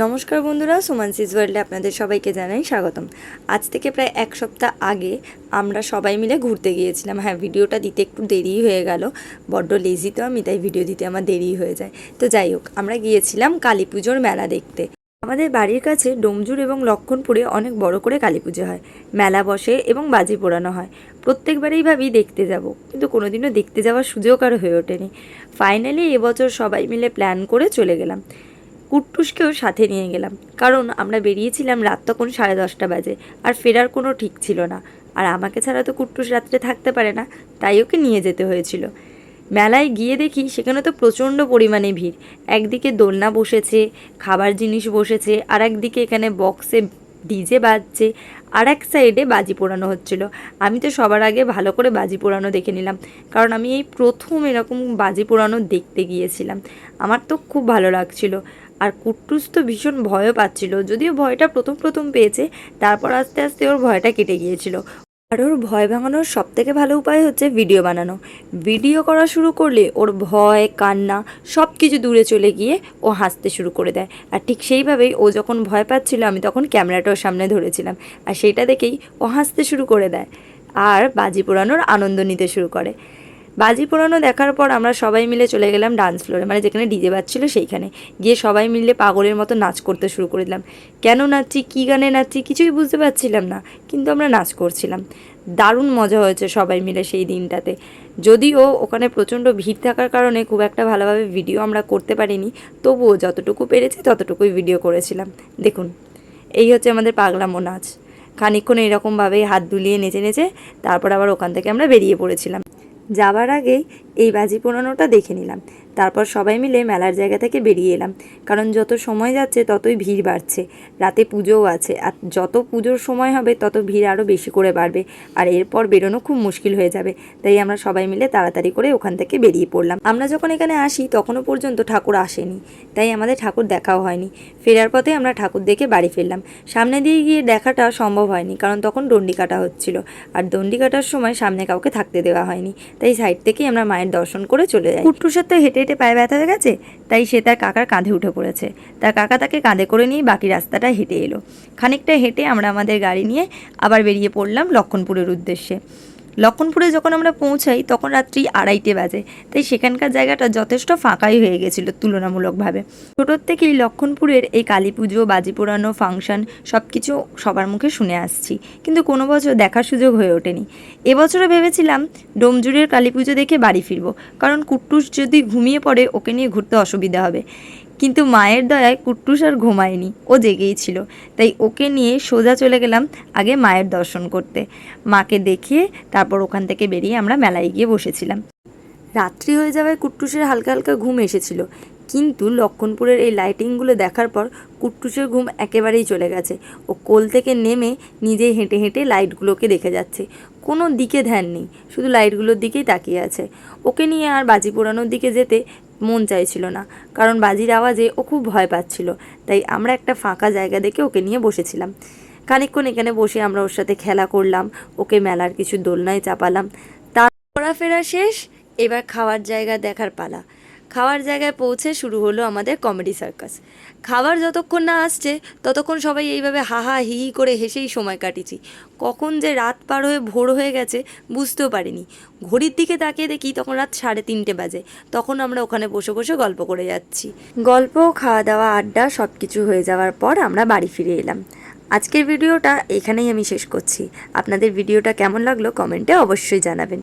নমস্কার বন্ধুরা, সুমানসিস ওয়ার্ল্ডে আপনাদের সবাইকে জানাই স্বাগতম। আজ থেকে প্রায় এক সপ্তাহ আগে আমরা সবাই মিলে ঘুরতে গিয়েছিলাম। হ্যাঁ, ভিডিওটা দিতে একটু দেরি হয়ে গেল, বড্ড লেজি তো আমি, তাই ভিডিও দিতে আমার দেরি হয়ে যায়। তো যাই হোক, আমরা গিয়েছিলাম কালী পুজোর মেলা দেখতে। আমাদের বাড়ির কাছে ডোমজুর এবং লক্ষণপুরে অনেক বড় করে কালী পুজো হয়, মেলা বসে এবং বাজি পোড়ানো হয়। প্রত্যেকবারেই ভাবি দেখতে যাব, কিন্তু কোনোদিনও দেখতে যাওয়ার সুযোগ আর হয়ে ওঠেনি। ফাইনালি এবছর সবাই মিলে প্ল্যান করে চলে গেলাম। কুট্টুসকেও সাথে নিয়ে গেলাম, কারণ আমরা বেরিয়েছিলাম রাত তখন 10:30 বাজে, আর ফেরার কোনো ঠিক ছিল না। আর আমাকে ছাড়া তো কুট্টুস রাত্রে থাকতে পারে না, তাই ওকে নিয়ে যেতে হয়েছিল। মেলায় গিয়ে দেখি সেখানে তো প্রচণ্ড পরিমাণে ভিড়। একদিকে দোলনা বসেছে, খাবার জিনিস বসেছে, আর একদিকে এখানে বক্সে ডিজে বাজছে, আর এক সাইডে বাজি পোড়ানো হচ্ছিল। আমি তো সবার আগে ভালো করে বাজি পোড়ানো দেখে নিলাম, কারণ আমি এই প্রথম এরকম বাজি পোড়ানো দেখতে গিয়েছিলাম। আমার তো খুব ভালো লাগছিল। আর কুট্টুস তো ভীষণ ভয়ও পাচ্ছিল, যদিও ভয়টা প্রথম প্রথম পেয়েছে, তারপর আস্তে আস্তে ওর ভয়টা কেটে গিয়েছিল। আর ওর ভয় ভাঙানোর সবথেকে ভালো উপায় হচ্ছে ভিডিও বানানো। ভিডিও করা শুরু করলে ওর ভয়, কান্না সব কিছু দূরে চলে গিয়ে ও হাসতে শুরু করে দেয়। আর ঠিক সেইভাবেই ও যখন ভয় পাচ্ছিল, আমি তখন ক্যামেরাটা ওর সামনে ধরেছিলাম, আর সেইটা দেখেই ও হাসতে শুরু করে দেয় আর বাজি পোড়ানোর আনন্দ নিতে শুরু করে। বাজি পোড়ানো দেখার পর আমরা সবাই মিলে চলে গেলাম ডান্স ফ্লোরে, মানে যেখানে ডিজে বাজছিল সেইখানে গিয়ে সবাই মিলে পাগলের মতো নাচ করতে শুরু করে দিলাম। কেন নাচছি, কী গানে নাচছি কিছুই বুঝতে পারছিলাম না, কিন্তু আমরা নাচ করছিলাম। দারুণ মজা হয়েছে সবাই মিলে সেই দিনটাতে। যদিও ওখানে প্রচণ্ড ভিড় থাকার কারণে খুব একটা ভালোভাবে ভিডিও আমরা করতে পারিনি, তবুও যতটুকু পেরেছি ততটুকুই ভিডিও করেছিলাম। দেখুন, এই হচ্ছে আমাদের পাগলামো নাচ। খানিকক্ষণ এইরকমভাবেই হাত দুলিয়ে নেচে নেচে তারপর আবার ওখান থেকে আমরা বেরিয়ে পড়েছিলাম। যাবার আগেই এই বাজি পোড়ানোটা দেখে নিলাম, তারপর সবাই মিলে মেলার জায়গা থেকে বেরিয়ে এলাম, কারণ যত সময় যাচ্ছে ততই ভিড় বাড়ছে। রাতে পুজোও আছে, আর যত পুজোর সময় হবে তত ভিড় আরও বেশি করে বাড়বে, আর এরপর বেরোনো খুব মুশকিল হয়ে যাবে। তাই আমরা সবাই মিলে তাড়াতাড়ি করে ওখান থেকে বেরিয়ে পড়লাম। আমরা যখন এখানে আসি তখনও পর্যন্ত ঠাকুর আসেনি, তাই আমাদের ঠাকুর দেখাও হয়নি। ফেরার পথে আমরা ঠাকুর দেখে বাড়ি ফিরলাম। সামনে দিয়ে গিয়ে দেখাটা সম্ভব হয়নি, কারণ তখন দণ্ডি কাটা হচ্ছিল, আর দণ্ডি কাটার সময় সামনে কাউকে থাকতে দেওয়া হয়নি, তাই সাইড থেকেই আমরা মায়ের দর্শন করে চলে যাই। কুট্টুসের তো হেঁটে হেঁটে পায়ে ব্যথা হয়ে গেছে, তাই সে তার কাকার কাঁধে উঠে পড়েছে। তার কাকা তাকে কাঁধে করে নিয়ে বাকি রাস্তাটা হেঁটে এলো। খানিকটা হেঁটে আমরা আমাদের গাড়ি নিয়ে আবার বেরিয়ে পড়লাম লক্ষণপুরের উদ্দেশ্যে। লক্ষণপুরে যখন আমরা পৌঁছাই তখন রাত্রি 2:30 বাজে, তাই সেখানকার জায়গাটা যথেষ্ট ফাঁকাই হয়ে গেছিল তুলনামূলকভাবে। ছোটোর থেকেই লক্ষণপুরের এই কালী পুজো, বাজি পোড়ানো, ফাংশন সব কিছু সবার মুখে শুনে আসছি, কিন্তু কোনো বছর দেখার সুযোগ হয়ে ওঠেনি। এবছরও ভেবেছিলাম ডোমজুরের কালী পুজো দেখে বাড়ি ফিরবো, কারণ কুট্টুস যদি ঘুমিয়ে পড়ে ওকে নিয়ে ঘুরতে অসুবিধা হবে। কিন্তু মায়ের দয়ায় কুট্টুস আর ঘুমায়নি, ও জেগেই ছিল। তাই ওকে নিয়ে সোজা চলে গেলাম আগে মায়ের দর্শন করতে। মাকে দেখিয়ে তারপর ওখান থেকে বেরিয়ে আমরা মেলায় গিয়ে বসেছিলাম। রাত্রি হয়ে যাওয়ায় কুট্টুসের হালকা হালকা ঘুম এসেছিল, কিন্তু লক্ষণপুরের এই লাইটিংগুলো দেখার পর কুট্টুসের ঘুম একেবারেই চলে গেছে। ও কোল থেকে নেমে নিজেই হেঁটে হেঁটে লাইটগুলোকে দেখে যাচ্ছে, কোনো দিকে ধ্যান নেই, শুধু লাইটগুলোর দিকেই তাকিয়ে আছে। ওকে নিয়ে আর বাজি পোড়ানোর দিকে যেতে মন চাইছিল না, কারণ বাজির আওয়াজে ও খুব ভয় পাচ্ছিল। তাই আমরা একটা ফাঁকা জায়গা দেখে ওকে নিয়ে বসেছিলাম। খানিকক্ষণ এখানে বসে আমরা ওর সাথে খেলা করলাম, ওকে মেলার কিছু দোলনায় চাপালাম। ঘোরাফেরা শেষ, এবার খাওয়ার জায়গা দেখার পালা। খাওয়ার জায়গায় পৌঁছে শুরু হলো আমাদের কমেডি সার্কাস। খাবার যতক্ষণ না আসছে ততক্ষণ সবাই এইভাবে হাহা হি হি করে হেসেই সময় কাটিয়েছি। কখন যে রাত পার হয়ে ভোর হয়ে গেছে বুঝতেও পারিনি। ঘড়ির দিকে তাকিয়ে দেখি তখন রাত 3:30 বাজে। তখন আমরা ওখানে বসে বসে গল্প করে যাচ্ছি। গল্প, খাওয়া দাওয়া, আড্ডা সব কিছু হয়ে যাওয়ার পর আমরা বাড়ি ফিরে এলাম। আজকের ভিডিওটা এখানেই আমি শেষ করছি। আপনাদের ভিডিওটা কেমন লাগলো কমেন্টে অবশ্যই জানাবেন।